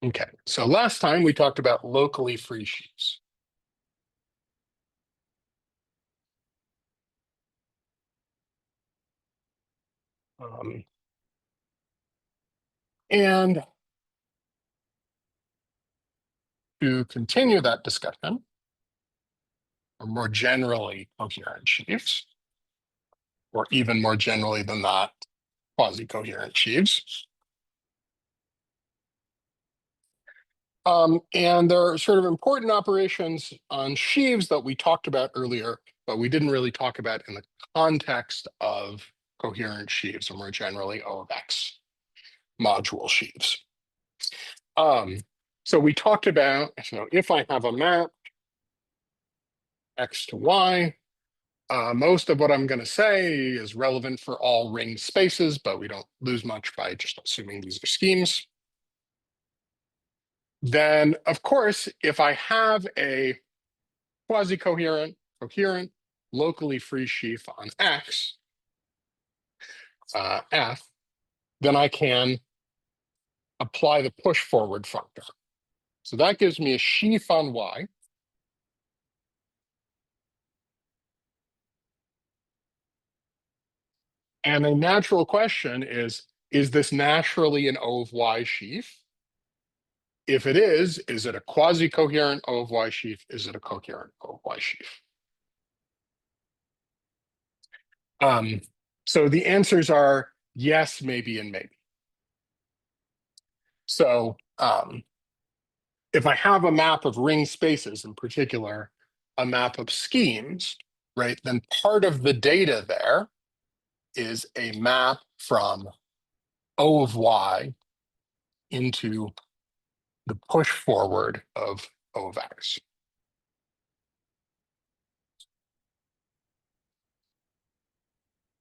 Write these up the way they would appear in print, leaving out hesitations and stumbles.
Okay, so last time we talked about locally free sheaves. And to continue that discussion, or more generally, coherent sheaves, or even more generally than that, quasi-coherent sheaves. And there are sort of important operations on sheaves that we talked about earlier, but we didn't really talk about in the context of coherent sheaves, or more generally O of X module sheaves. So we talked about, if I have a map X to Y, most of what I'm going to say is relevant for all ring spaces, but we don't lose much by just assuming these are schemes. Then, of course, if I have a quasi-coherent, coherent, locally free sheaf on X, F, then I can apply the push forward functor. So that gives me a sheaf on Y. And a natural question is this naturally an O of Y sheaf? If it is it a quasi-coherent O of Y sheaf? Is it a coherent O of Y sheaf? So the answers are yes, maybe, and maybe. So if I have a map of ring spaces, in particular, a map of schemes, right, then part of the data there is a map from O of Y into the push forward of O of X.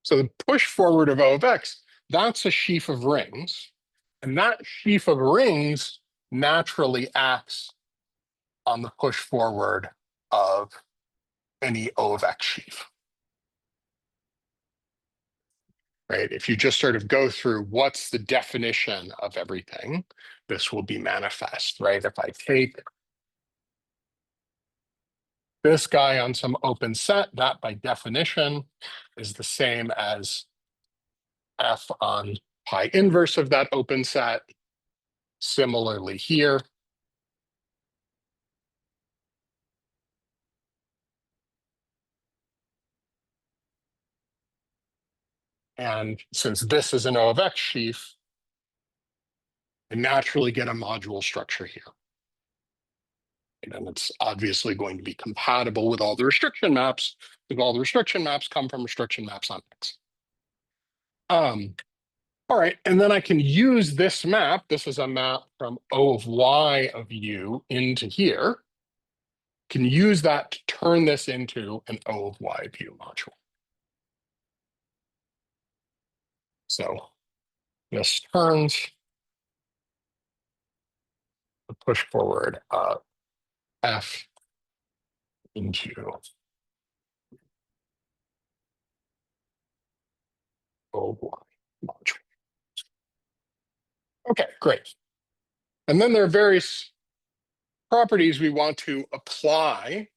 So the push forward of O of X, that's a sheaf of rings. And that sheaf of rings naturally acts on the push forward of any O of X sheaf. Right? If you just sort of go through what's the definition of everything, this will be manifest, right? If I take this guy on some open set, that by definition is the same as F on pi inverse of that open set. Similarly here. And since this is an O of X sheaf, I naturally get a module structure here. And it's obviously going to be compatible with all the restriction maps, because all the restriction maps come from restriction maps on X. All right, and then I can use this map. This is a map from O of Y of U into here. Can use that to turn this into an O of Y of U module. So this turns the push forward of F into O of Y module. Okay, great. And then there are various properties we want to apply.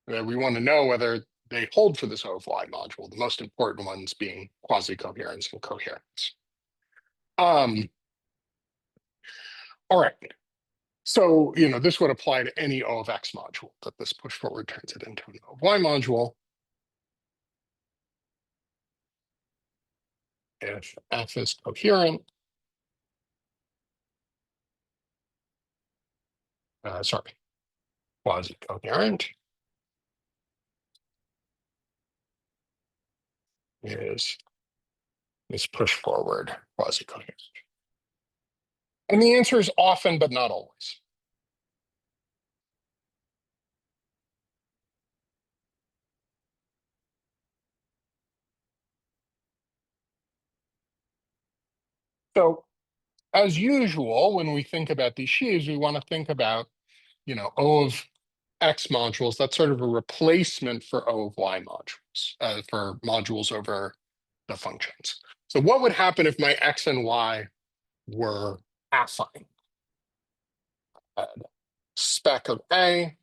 We want to know whether they hold for this O of Y module, the most important ones being quasi-coherence and coherence. All right. So, this would apply to any O of X module, that this push forward turns it into an O of Y module. If F is coherent, quasi-coherent is this push forward quasi-coherent. And the answer is often, but not always. So as usual, when we think about these sheaves, we want to think about, O of X modules. That's sort of a replacement for O of Y modules, for modules over the functions. So what would happen if my X and Y were affine. Spec of A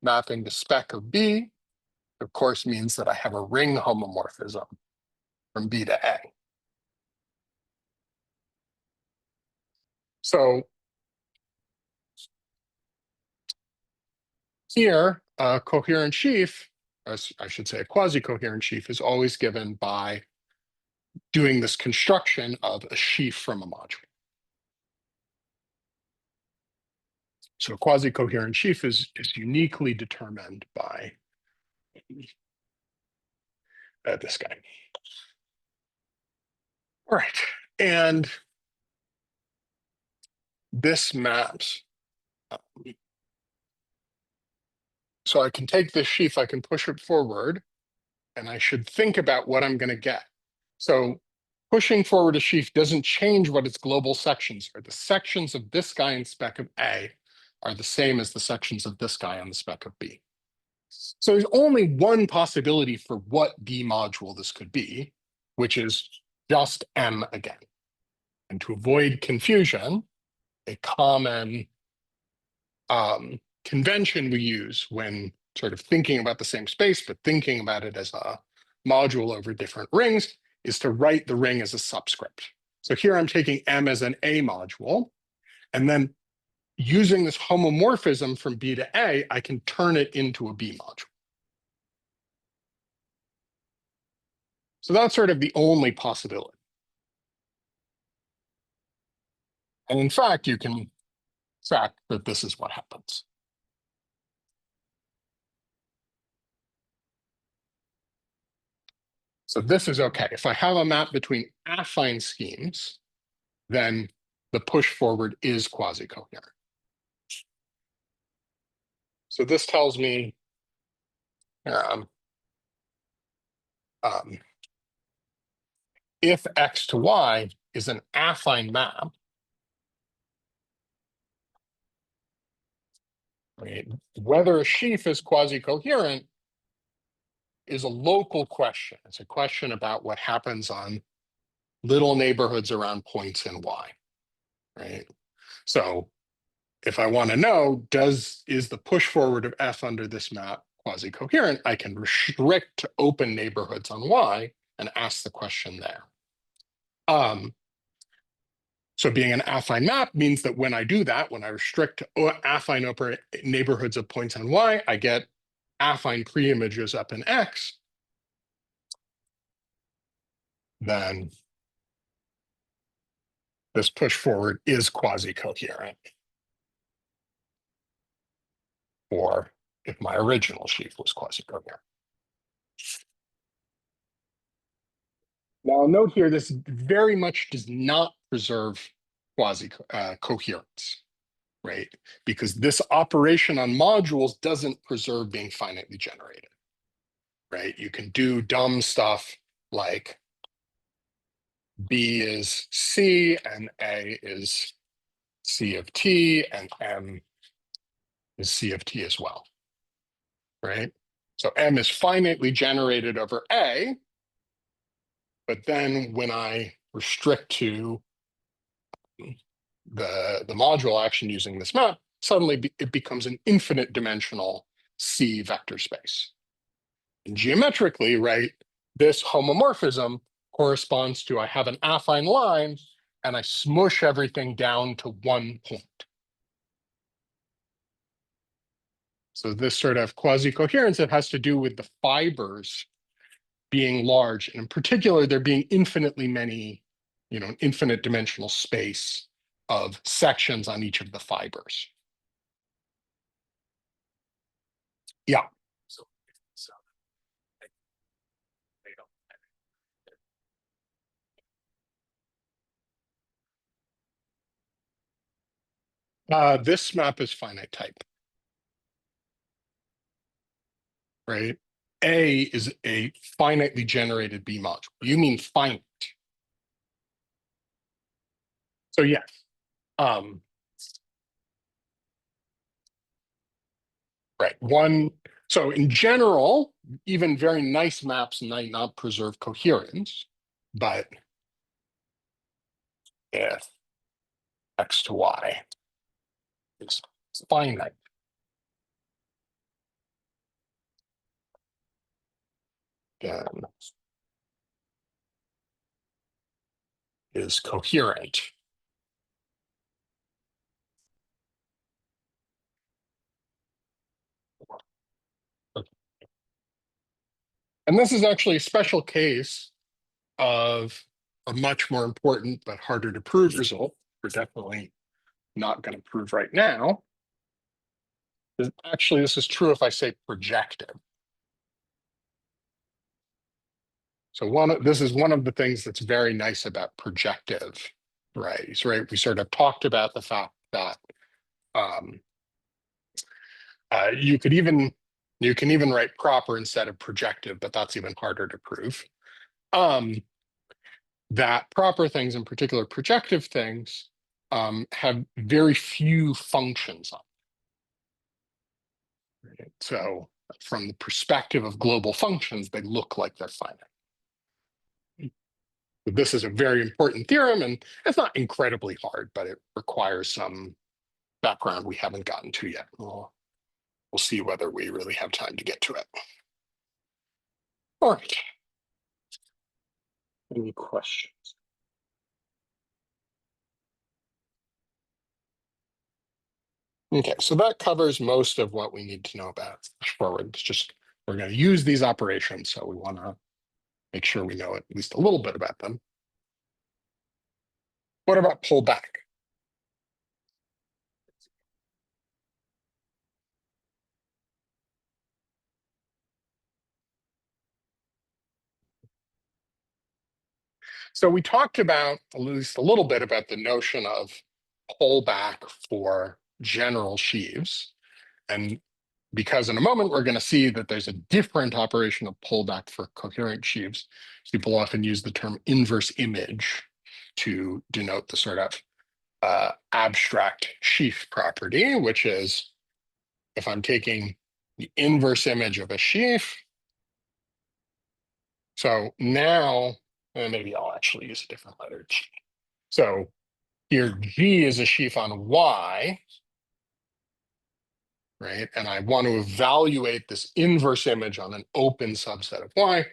mapping to spec of B, of course, means that I have a ring homomorphism from B to A. So here, a coherent sheaf, as I should say, a quasi-coherent sheaf, is always given by doing this construction of a sheaf from a module. So a quasi-coherent sheaf is uniquely determined by this guy. All right, and this maps. So I can take this sheaf, I can push it forward, and I should think about what I'm going to get. So pushing forward a sheaf doesn't change what its global sections are. The sections of this guy in spec of A are the same as the sections of this guy on the spec of B. So there's only one possibility for what B module this could be, which is just M again. And to avoid confusion, a common convention we use when sort of thinking about the same space, but thinking about it as a module over different rings, is to write the ring as a subscript. So here I'm taking M as an A module, and then using this homomorphism from B to A, I can turn it into a B module. So that's sort of the only possibility. And in fact, you can track that this is what happens. So this is okay. If I have a map between affine schemes, then the push forward is quasi-coherent. So this tells me if X to Y is an affine map, right, whether a sheaf is quasi-coherent is a local question. It's a question about what happens on little neighborhoods around points in Y, right? So if I want to know, is the push forward of F under this map quasi-coherent, I can restrict to open neighborhoods on Y and ask the question there. So being an affine map means that when I do that, when I restrict to affine open neighborhoods of points on Y, I get affine preimages up in X. Then this push forward is quasi-coherent. Or if my original sheaf was quasi-coherent. Now, note here, this very much does not preserve quasi-coherence, right? Because this operation on modules doesn't preserve being finitely generated, right? You can do dumb stuff like B is C and A is C of T and M is C of T as well, right? So M is finitely generated over A, but then when I restrict to the module action using this map, suddenly it becomes an infinite dimensional C vector space. And geometrically, right, this homomorphism corresponds to I have an affine line and I smush everything down to one point. So this sort of quasi-coherence, it has to do with the fibers being large, and in particular, there being infinitely many, an infinite dimensional space of sections on each of the fibers. Yeah. This map is finite type, right? A is a finitely generated B module. You mean finite. So yes. Right. So in general, even very nice maps might not preserve coherence, but if x to y is finite. And is coherent. And this is actually a special case of a much more important but harder to prove result. We're definitely not going to prove right now. Actually, this is true if I say projective. So this is one of the things that's very nice about projective rays, right? We sort of talked about the fact that you can even write proper instead of projective, but that's even harder to prove. That proper things, in particular projective things, have very few functions on them. Right? So from the perspective of global functions, they look like they're finite. This is a very important theorem, and it's not incredibly hard, but it requires some background we haven't gotten to yet. We'll see whether we really have time to get to it. All right. Any questions? Okay, so that covers most of what we need to know about forward. It's just we're going to use these operations, so we want to make sure we know at least a little bit about them. What about pullback? So we talked about at least a little bit about the notion of pullback for general sheaves. And because in a moment we're going to see that there's a different operation of pullback for coherent sheaves, people often use the term inverse image to denote the sort of abstract sheaf property, which is if I'm taking the inverse image of a sheaf. So now, maybe I'll actually use a different letter G. So here G is a sheaf on Y, right? And I want to evaluate this inverse image on an open subset of Y.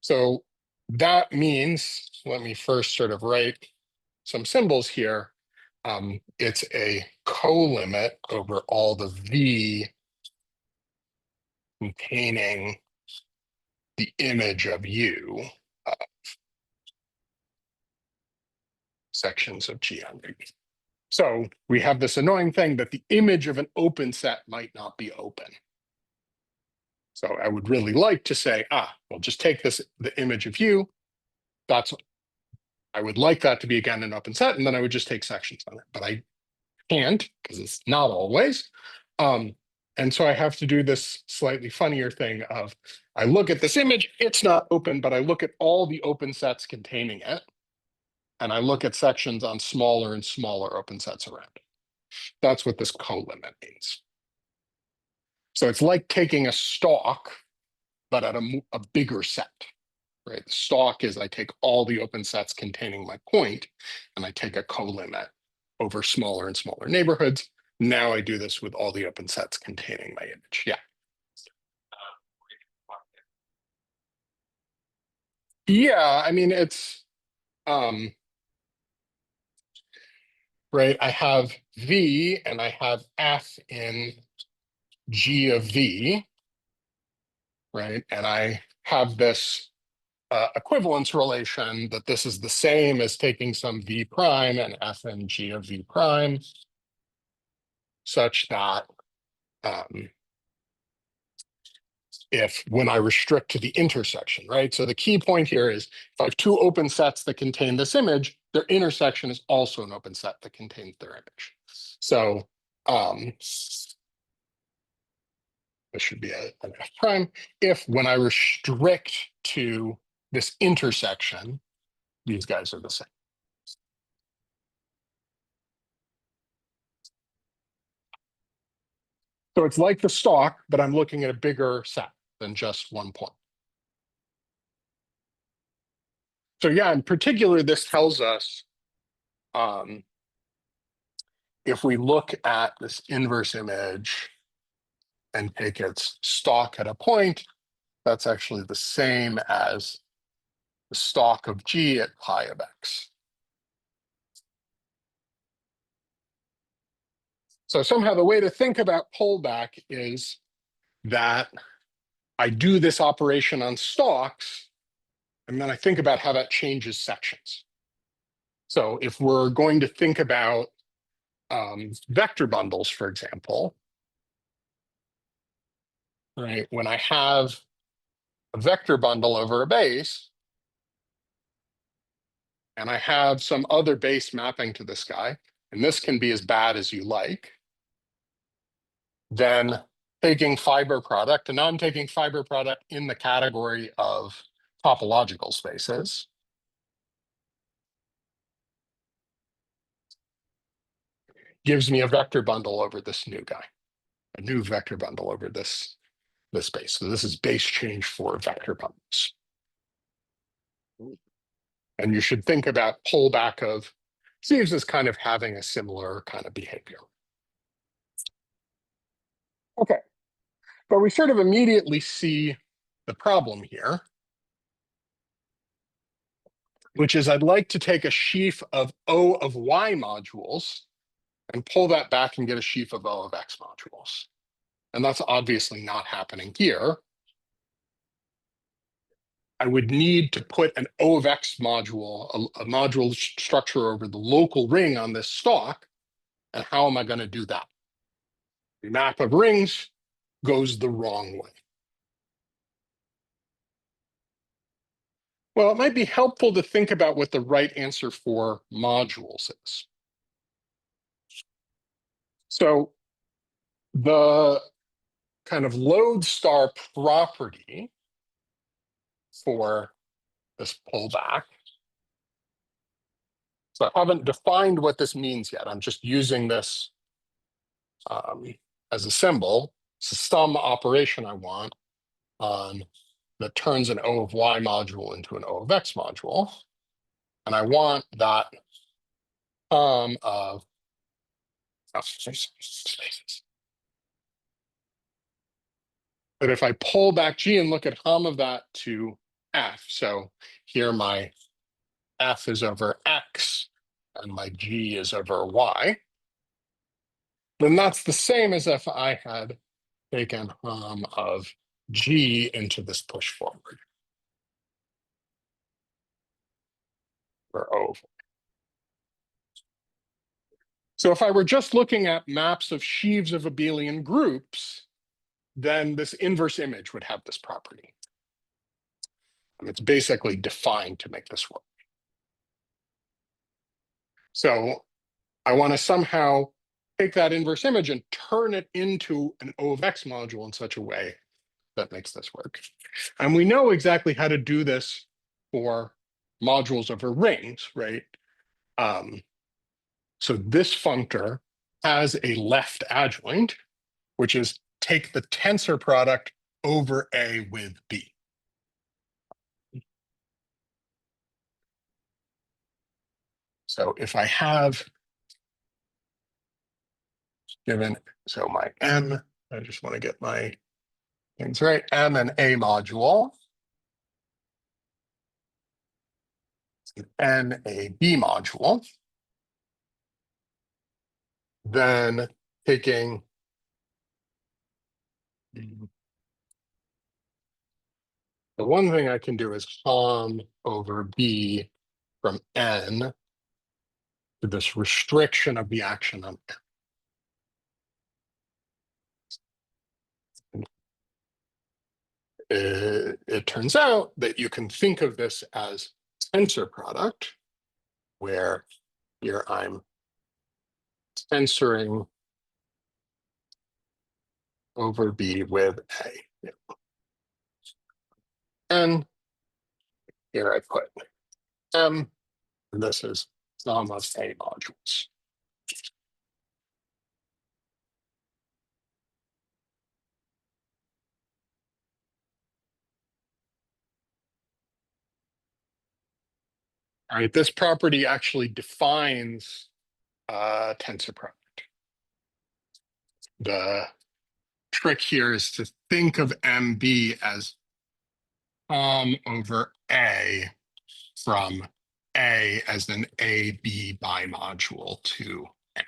So that means, let me first sort of write some symbols here. It's a co-limit over all the V containing the image of U sections of G under U. So we have this annoying thing that the image of an open set might not be open. So I would really like to say, well, just take the image of U. I would like that to be, again, an open set, and then I would just take sections on it. But I can't, because it's not always. And so I have to do this slightly funnier thing of, I look at this image, it's not open, but I look at all the open sets containing it, and I look at sections on smaller and smaller open sets around it. That's what this co-limit means. So it's like taking a stalk, but at a bigger set, right? The stalk is I take all the open sets containing my point, and I take a co-limit over smaller and smaller neighborhoods. Now I do this with all the open sets containing my image. Yeah. Yeah, I mean, it's, right, I have V and I have F in G of V, right? And I have this equivalence relation that this is the same as taking some V prime and F in G of V prime, such that if when I restrict to the intersection, right? So the key point here is if I have two open sets that contain this image, their intersection is also an open set that contains their image. So this should be an F prime. If when I restrict to this intersection, these guys are the same. So it's like the stalk, but I'm looking at a bigger set than just one point. So yeah, in particular, this tells us if we look at this inverse image and take its stalk at a point, that's actually the same as the stalk of G at pi of x. So somehow the way to think about pullback is that I do this operation on stalks, and then I think about how that changes sections. So if we're going to think about vector bundles, for example, right, when I have a vector bundle over a base, and I have some other base mapping to this guy, and this can be as bad as you like, then taking fiber product, and now I'm taking fiber product in the category of topological spaces. Gives me a vector bundle over this new guy, a new vector bundle over this base. So this is base change for vector bundles. And you should think about pullback of sieves as kind of having a similar kind of behavior. Okay, but we sort of immediately see the problem here, which is I'd like to take a sheaf of O of Y modules and pull that back and get a sheaf of O of X modules. And that's obviously not happening here. I would need to put an O of X module, a module structure over the local ring on this stalk. And how am I going to do that? The map of rings goes the wrong way. Well, it might be helpful to think about what the right answer for modules is. So the kind of lodestar property for this pullback. So I haven't defined what this means yet. I'm just using this as a symbol. It's a sum operation I want that turns an O of Y module into an O of X module. And I want that of spaces. But if I pull back G and look at hum of that to F, so here my F is over X and my G is over Y, then that's the same as if I had taken hum of G into this push forward, or O. So if I were just looking at maps of sheaves of abelian groups, then this inverse image would have this property. And it's basically defined to make this work. So I want to somehow take that inverse image and turn it into an O of X module in such a way that makes this work. And we know exactly how to do this for modules over rings, right? So this functor has a left adjoint, which is take the tensor product over A with B. So if I have given, so my M, I just want to get my things right, M and A module, N a B module, then taking the one thing I can do is hum over B from N to this restriction of the action on N. It turns out that you can think of this as tensor product, where here I'm tensoring over B with A. Yeah. And here I put M, and this is sum of A modules. All right, this property actually defines tensor product. The trick here is to think of MB as over A from A as an AB bimodule to M.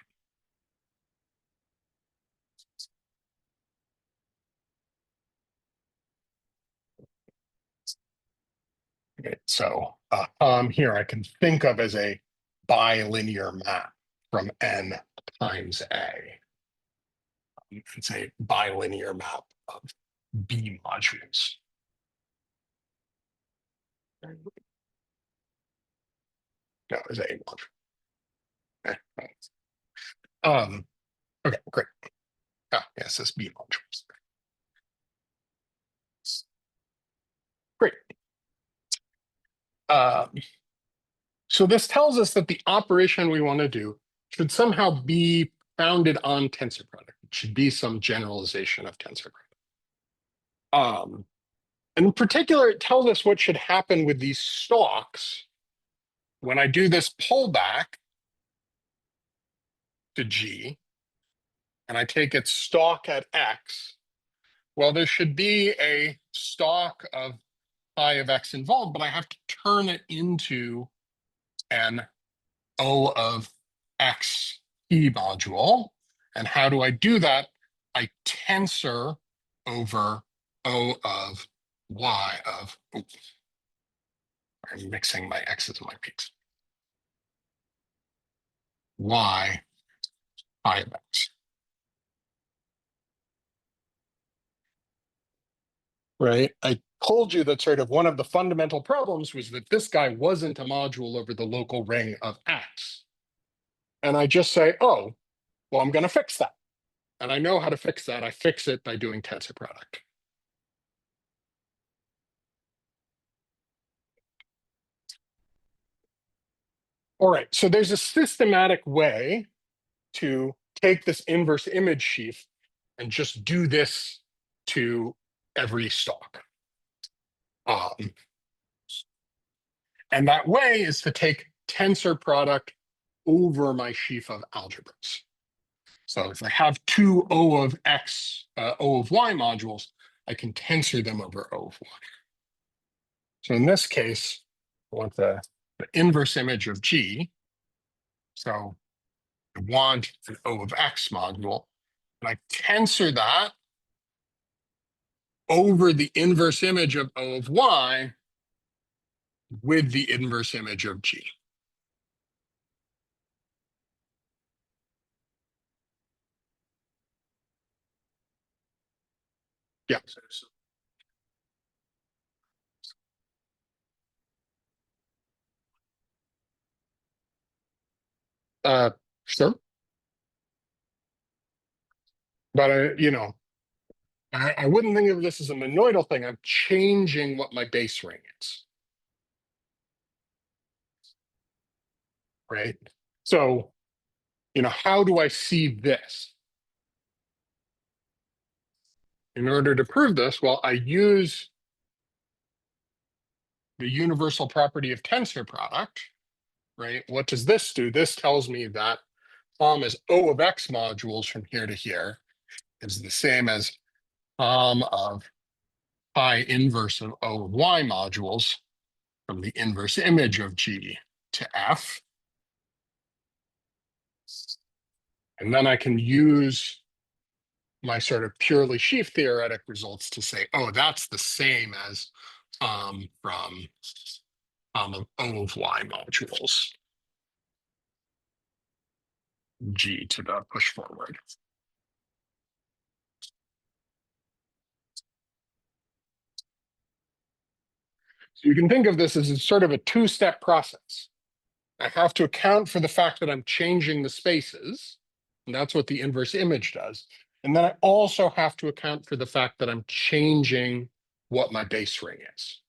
Okay, so here I can think of as a bilinear map from N times A. It's a bilinear map of B modules. No, it's A module. Okay, great. Yes, it's B modules. Great. So this tells us that the operation we want to do should somehow be founded on tensor product. It should be some generalization of tensor product. And in particular, it tells us what should happen with these stalks when I do this pullback to G, and I take its stalk at X. Well, there should be a stalk of phi of X involved, but I have to turn it into an O of X E module. And how do I do that? I tensor over O of Y of, oops, I'm mixing my X's and my P's. Y phi of X. Right? I told you that sort of one of the fundamental problems was that this guy wasn't a module over the local ring of X. And I just say, oh, well, I'm going to fix that. And I know how to fix that. I fix it by doing tensor product. All right, so there's a systematic way to take this inverse image sheaf and just do this to every stalk. And that way is to take tensor product over my sheaf of algebras. So if I have two O of X, O of Y modules, I can tensor them over O of Y. So in this case, I want the inverse image of G. So I want an O of X module, and I tensor that over the inverse image of O of Y with the inverse image of G. Yeah. Sure. But I wouldn't think of this as a monoidal thing. I'm changing what my base ring is. Right? So, how do I see this? In order to prove this, well, I use the universal property of tensor product, right? What does this do? This tells me that is O of X modules from here to here is the same as of phi inverse of O of Y modules from the inverse image of G to F. And then I can use my sort of purely sheaf theoretic results to say, oh, that's the same as from of O of Y modules, G to the push forward. So you can think of this as a sort of a two-step process. I have to account for the fact that I'm changing the spaces, and that's what the inverse image does. And then I also have to account for the fact that I'm changing what my base ring is.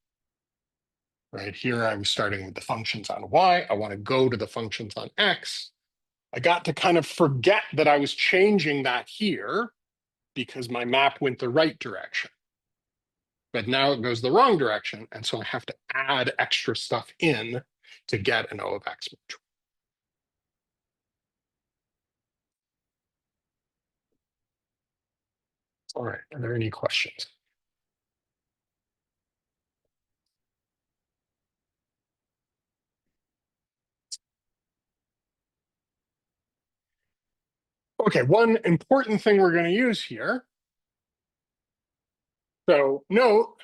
Right here, I'm starting with the functions on Y. I want to go to the functions on X. I got to kind of forget that I was changing that here because my map went the right direction. But now it goes the wrong direction. And so I have to add extra stuff in to get an O of X module. All right, are there any questions? Okay, one important thing we're going to use here. So note,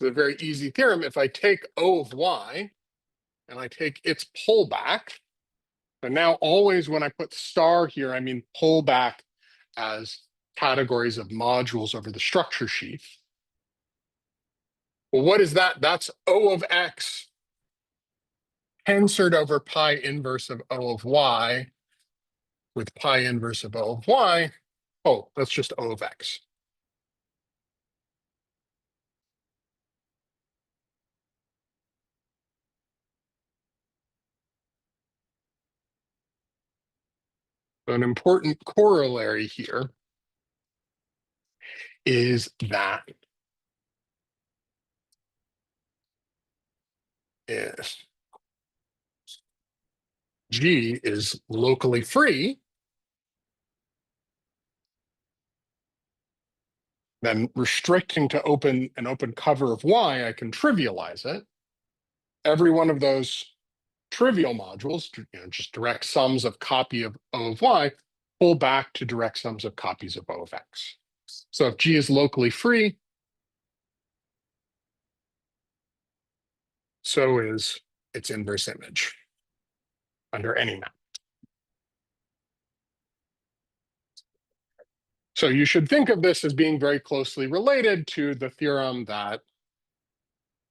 it's a very easy theorem. If I take O of Y and I take its pullback, and now always when I put star here, I mean pullback as categories of modules over the structure sheaf. Well, what is that? That's O of X tensored over pi inverse of O of Y with pi inverse of O of Y. Oh, that's just O of X. So an important corollary here is that if G is locally free, then restricting to an open cover of Y, I can trivialize it. Every one of those trivial modules, just direct sums of copy of O of Y, pull back to direct sums of copies of O of X. So if G is locally free, so is its inverse image under any map. So you should think of this as being very closely related to the theorem that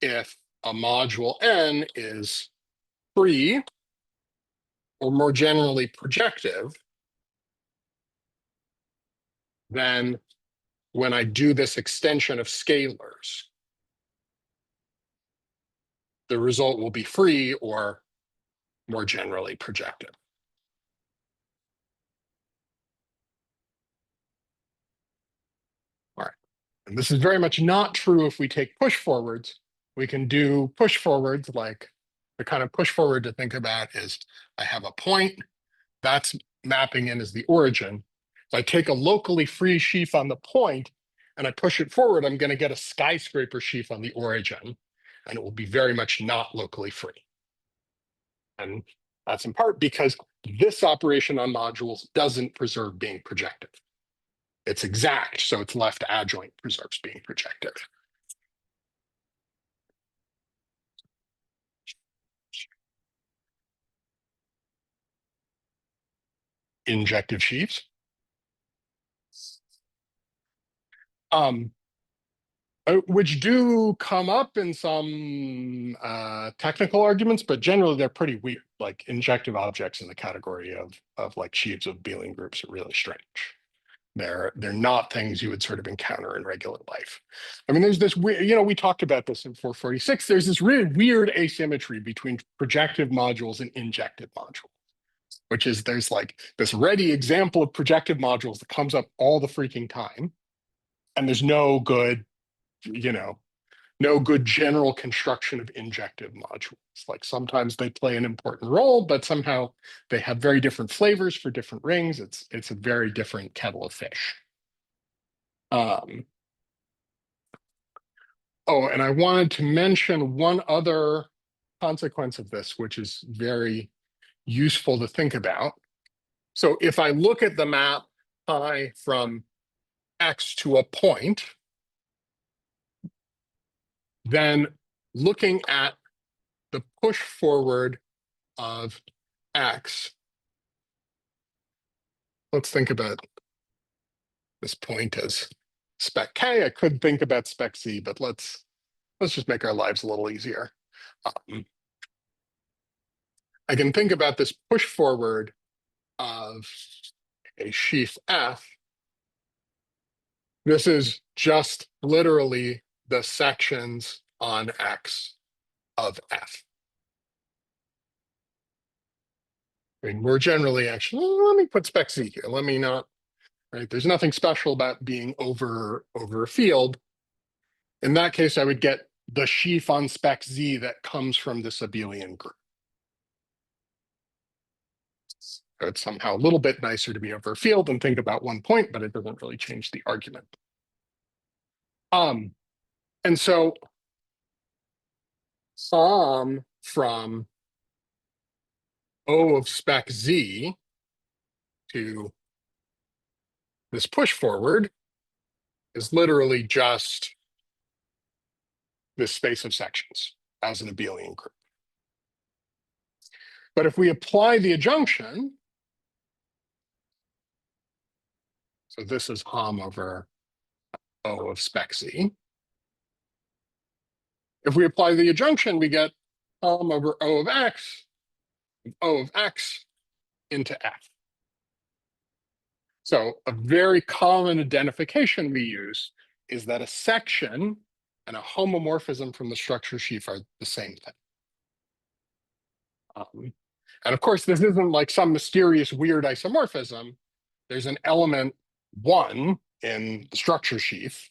if a module N is free, or more generally projective, then when I do this extension of scalars, the result will be free or more generally projective. All right. And this is very much not true if we take push forwards. We can do push forwards, like the kind of push forward to think about is I have a point that's mapping in as the origin. If I take a locally free sheaf on the point and I push it forward, I'm going to get a skyscraper sheaf on the origin, and it will be very much not locally free. And that's in part because this operation on modules doesn't preserve being projective. It's exact, so its left adjoint preserves being projective. Injective sheaves. Which do come up in some technical arguments, but generally they're pretty weird. Like injective objects in the category of like sheaves of abelian groups are really strange. They're not things you would sort of encounter in regular life. I mean, there's this weird, we talked about this in 446. There's this really weird asymmetry between projective modules and injective modules, which is there's like this ready example of projective modules that comes up all the freaking time. And there's no good general construction of injective modules. Like sometimes they play an important role, but somehow they have very different flavors for different rings. It's a very different kettle of fish. Oh, and I wanted to mention one other consequence of this, which is very useful to think about. So if I look at the map pi from X to a point, then looking at the push forward of X, let's think about this point as spec K. I could think about spec Z, but let's just make our lives a little easier. I can think about this push forward of a sheaf F. This is just literally the sections on X of F. I mean, we're generally actually, let me put spec Z here. Let me not, right? There's nothing special about being over a field. In that case, I would get the sheaf on spec Z that comes from this abelian group. So it's somehow a little bit nicer to be over a field and think about one point, but it doesn't really change the argument. And so from O of spec Z to this push forward is literally just this space of sections as an abelian group. But if we apply the adjunction, so this is Hom over O of spec Z. If we apply the adjunction, we get Hom over O of X into F. So a very common identification we use is that a section and a homomorphism from the structure sheaf are the same thing. And of course, this isn't like some mysterious weird isomorphism. There's an element 1 in the structure sheaf,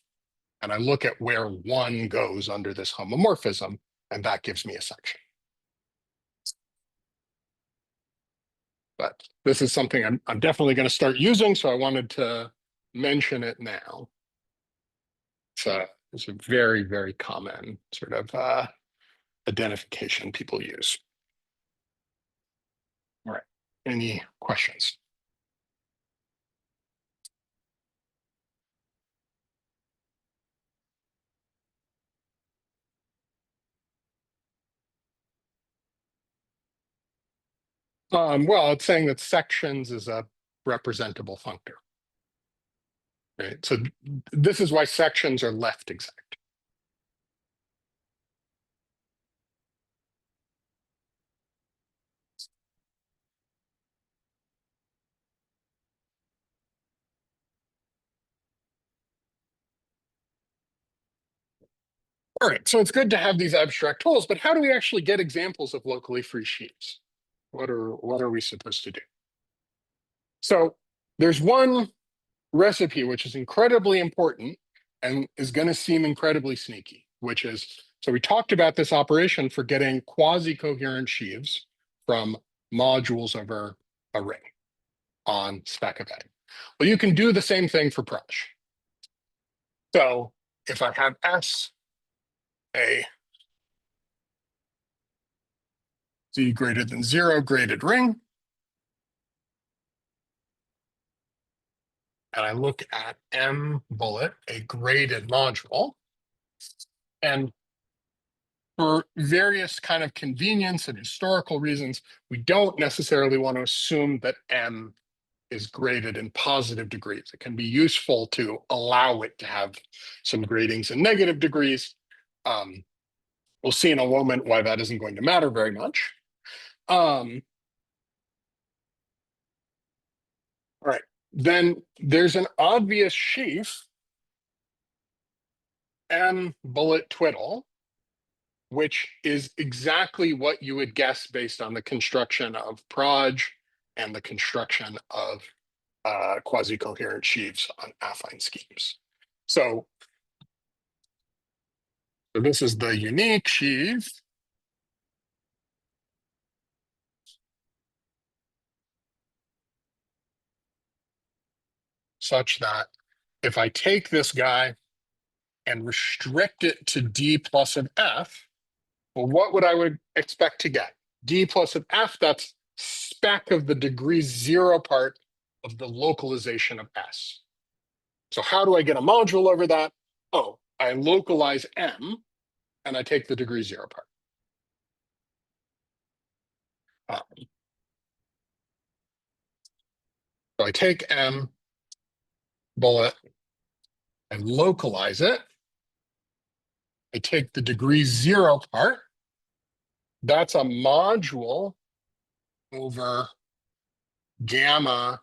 and I look at where 1 goes under this homomorphism, and that gives me a section. But this is something I'm definitely going to start using, so I wanted to mention it now. It's a very, very common sort of identification people use. All right, any questions? Well, it's saying that sections is a representable functor. Right? So this is why sections are left exact. All right, so it's good to have these abstract tools, but how do we actually get examples of locally free sheaves? What are we supposed to do? So there's one recipe which is incredibly important and is going to seem incredibly sneaky, which is, so we talked about this operation for getting quasi-coherent sheaves from modules over a ring on spec of A. Well, you can do the same thing for Proj. So if I have S, a Z greater than 0 graded ring, and I look at M bullet, a graded module, and for various kind of convenience and historical reasons, we don't necessarily want to assume that M is graded in positive degrees. It can be useful to allow it to have some gradings in negative degrees. We'll see in a moment why that isn't going to matter very much. All right, then there's an obvious sheaf, M bullet twiddle, which is exactly what you would guess based on the construction of Proj and the construction of quasi-coherent sheaves on affine schemes. So this is the unique sheaf. Such that if I take this guy and restrict it to D plus of F, well, what would I expect to get? D plus of F, that's spec of the degree 0 part of the localization of S. So how do I get a module over that? Oh, I localize M and I take the degree 0 part. So I take M bullet, I localize it. I take the degree 0 part. That's a module over gamma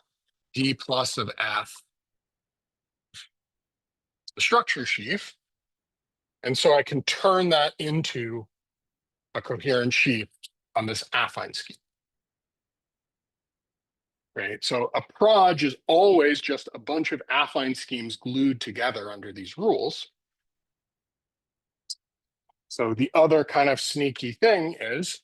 D plus of F, the structure sheaf. And so I can turn that into a coherent sheaf on this affine scheme. Right? So a Proj is always just a bunch of affine schemes glued together under these rules. So the other kind of sneaky thing is,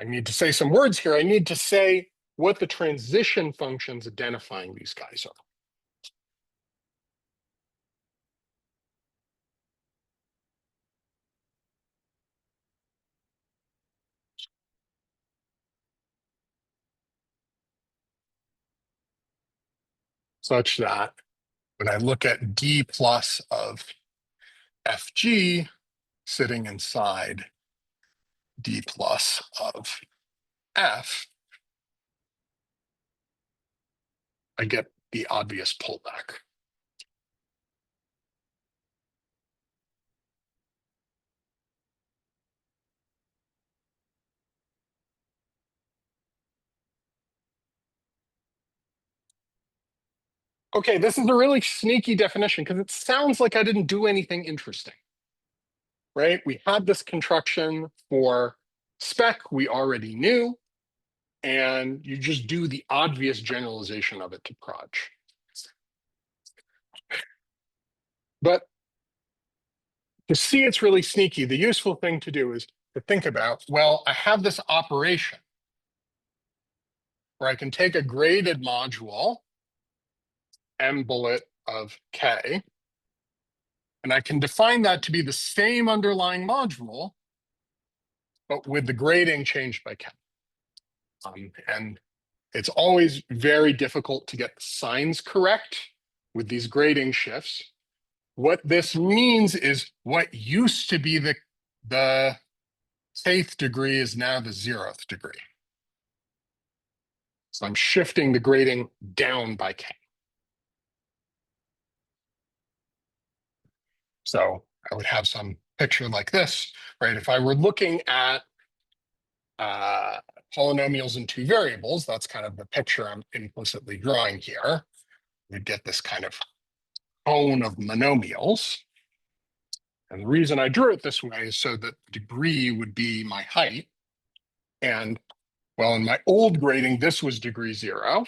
I need to say some words here. I need to say what the transition functions identifying these guys are. Such that when I look at d plus of fg sitting inside d plus of f, I get the obvious pullback. Okay, this is a really sneaky definition because it sounds like I didn't do anything interesting, right? We had this construction for spec we already knew, and you just do the obvious generalization of it to proj. But to see it's really sneaky, the useful thing to do is to think about, well, I have this operation where I can take a graded module, m bullet of k, and I can define that to be the same underlying module, but with the grading changed by k. And it's always very difficult to get the signs correct with these grading shifts. What this means is what used to be the kth degree is now the 0th degree. So I'm shifting the grading down by k. So I would have some picture like this, right? If I were looking at polynomials in two variables, that's kind of the picture I'm implicitly drawing here. You'd get this kind of cone of monomials. And the reason I drew it this way is so that degree would be my height. And well, in my old grading, this was degree 0.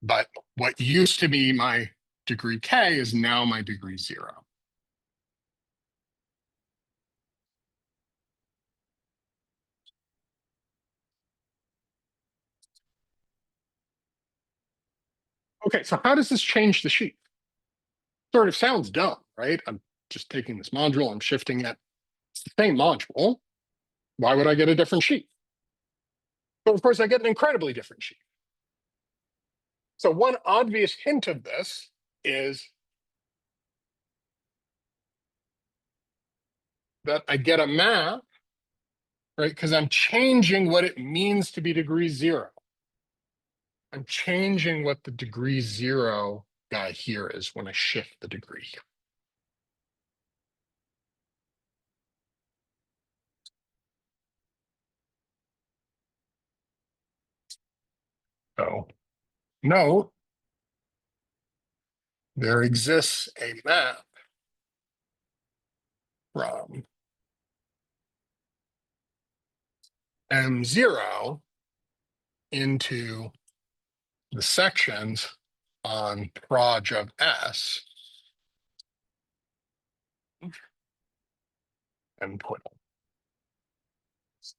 But what used to be my degree k is now my degree 0. Okay, so how does this change the sheet? Sort of sounds dumb, right? I'm just taking this module, I'm shifting it. It's the same module. Why would I get a different sheet? But of course, I get an incredibly different sheet. So one obvious hint of this is that I get a map, right? Because I'm changing what it means to be degree 0. I'm changing what the degree 0 guy here is when I shift the degree. So note, there exists a map from M0 into the sections on proj of S and put.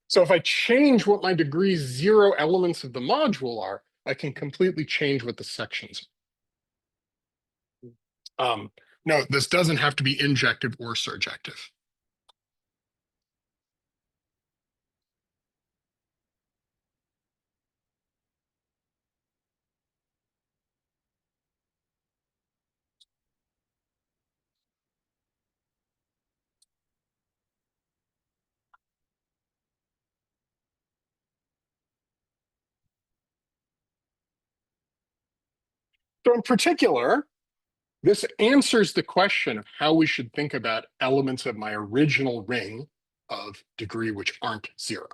So if I change what my degree 0 elements of the module are, I can completely change what the sections are. No, this doesn't have to be injective or surjective. So in particular, this answers the question of how we should think about elements of my original ring of degree which aren't 0.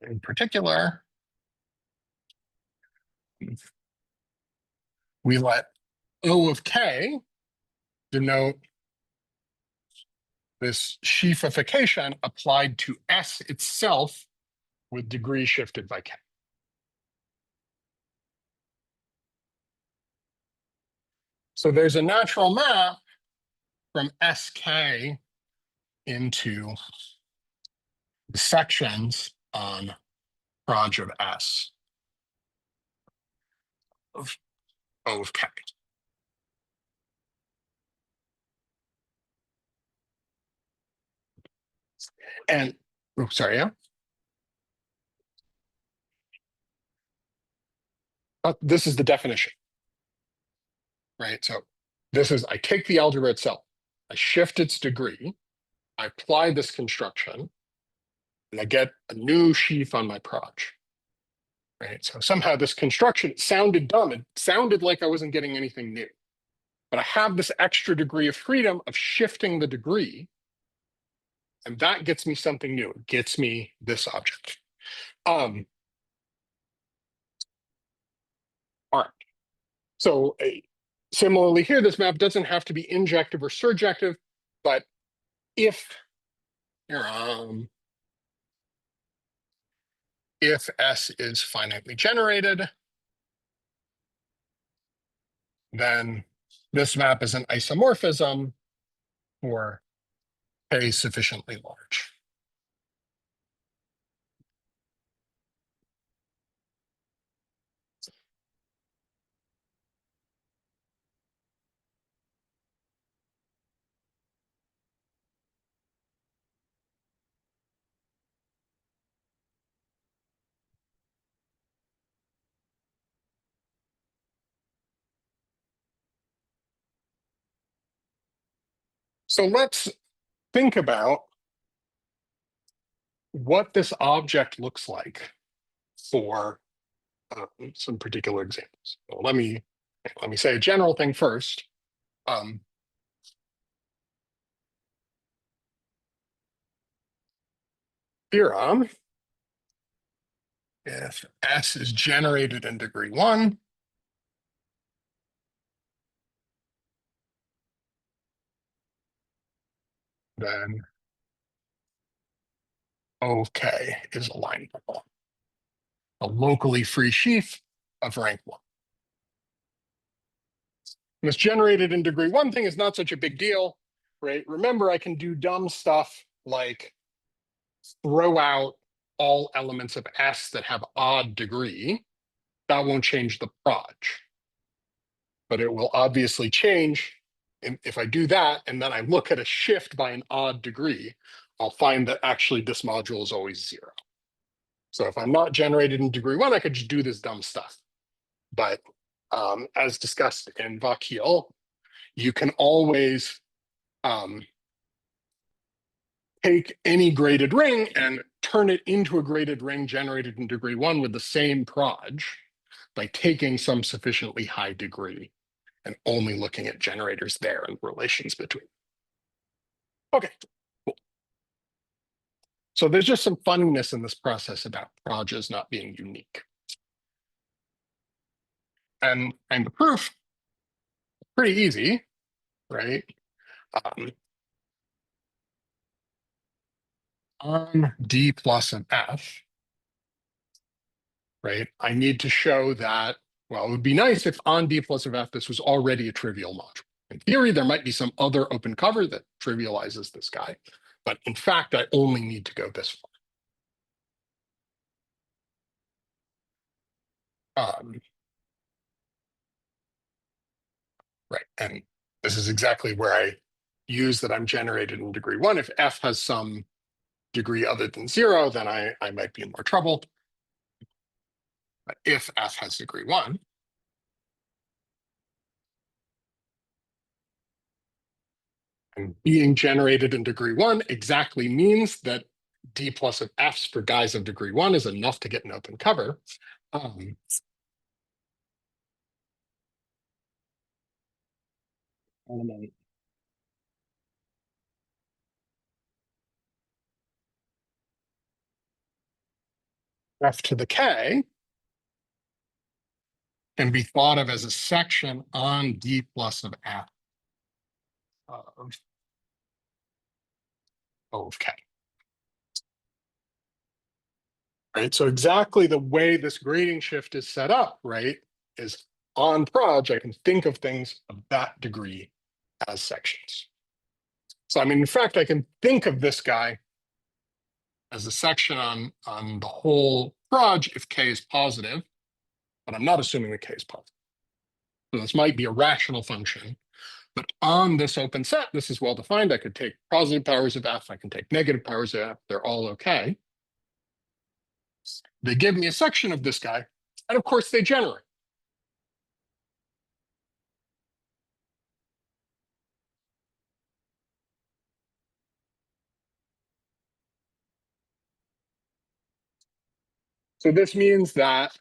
In particular, we let O of k denote this sheafification applied to S itself with degree shifted by k. So there's a natural map from SK into the sections on proj of S of O of K. And, oh, sorry, yeah? This is the definition, right? So this is, I take the algebra itself, I shift its degree, I apply this construction, and I get a new sheaf on my proj, right? So somehow this construction sounded dumb. It sounded like I wasn't getting anything new. But I have this extra degree of freedom of shifting the degree, and that gets me something new. It gets me this object. All right. So similarly here, this map doesn't have to be injective or surjective, but if S is finitely generated, then this map is an isomorphism for K sufficiently large. So let's think about what this object looks like for some particular examples. So let me say a general thing first. Theorem, if S is generated in degree 1, then O of K is a line bubble, a locally free sheaf of rank 1. And this generated in degree 1 thing is not such a big deal, right? Remember, I can do dumb stuff like throw out all elements of S that have odd degree. That won't change the proj. But it will obviously change if I do that, and then I look at a shift by an odd degree, I'll find that actually this module is always 0. So if I'm not generated in degree 1, I could just do this dumb stuff. But as discussed in Vakil, you can always take any graded ring and turn it into a graded ring generated in degree 1 with the same proj by taking some sufficiently high degree and only looking at generators there and relations between. Okay, cool. So there's just some funniness in this process about projs not being unique. And the proof, pretty easy, right? On D plus of F, right? I need to show that, well, it would be nice if on D plus of F, this was already a trivial module. In theory, there might be some other open cover that trivializes this guy. But in fact, I only need to go this far. Right, and this is exactly where I use that I'm generated in degree 1. If F has some degree other than 0, then I might be in more trouble. But if F has degree 1, and being generated in degree 1 exactly means that D plus of F's for guys of degree 1 is enough to get an open cover. Element F to the K can be thought of as a section on D plus of F of O of K. Right, so exactly the way this grading shift is set up, right, is on Proj, I can think of things of that degree as sections. So I mean, in fact, I can think of this guy as a section on the whole Proj if k is positive, but I'm not assuming that k is positive. So this might be a rational function, but on this open set, this is well defined. I could take positive powers of f, I can take negative powers of f, they're all okay. They give me a section of this guy, and of course they generate. So this means that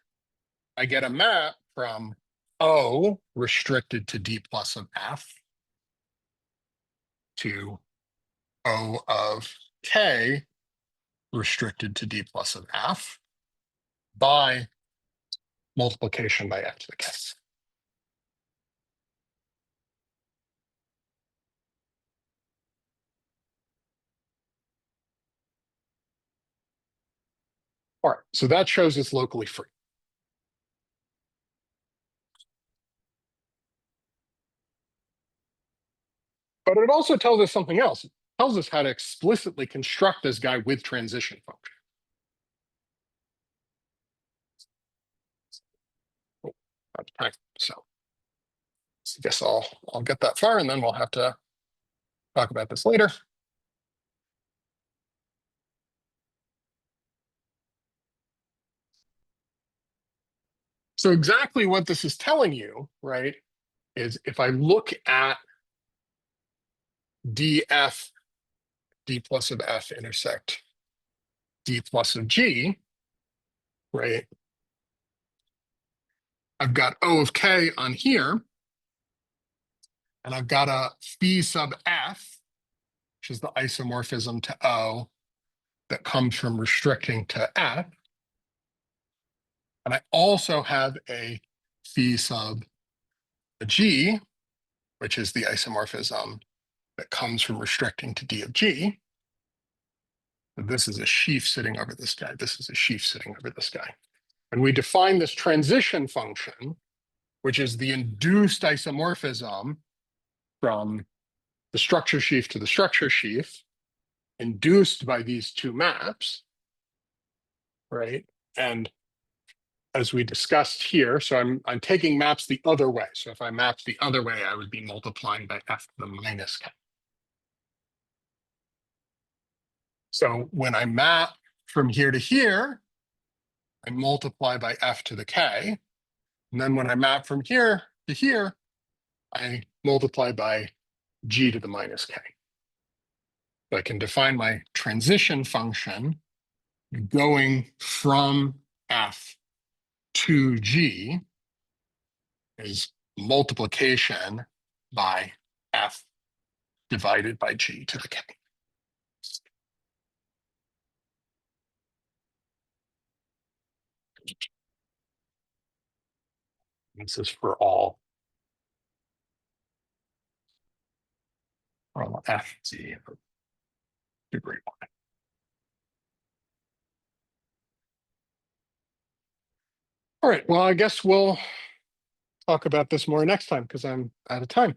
I get a map from O restricted to d plus of f to O of k restricted to d plus of f by multiplication by f to the k. All right, so that shows it's locally free. But it also tells us something else. It tells us how to explicitly construct this guy with transition function. Oh, that's time. So I guess I'll get that far, and then we'll have to talk about this later. So exactly what this is telling you, right, is if I look at df, d plus of f intersect d plus of g, right, I've got O of k on here, and I've got a phi sub f, which is the isomorphism to O that comes from restricting to f. And I also have a phi sub g, which is the isomorphism that comes from restricting to d of g. This is a sheaf sitting over this guy. This is a sheaf sitting over this guy. And we define this transition function, which is the induced isomorphism from the structure sheaf to the structure sheaf, induced by these two maps, right? And as we discussed here, so I'm taking maps the other way. So if I mapped the other way, I would be multiplying by f to the minus k. So when I map from here to here, I multiply by f to the k. And then when I map from here to here, I multiply by g to the minus k. So I can define my transition function going from f to g is multiplication by f divided by g to the k. This is for all f z of degree 1. All right, well, I guess we'll talk about this more next time because I'm out of time.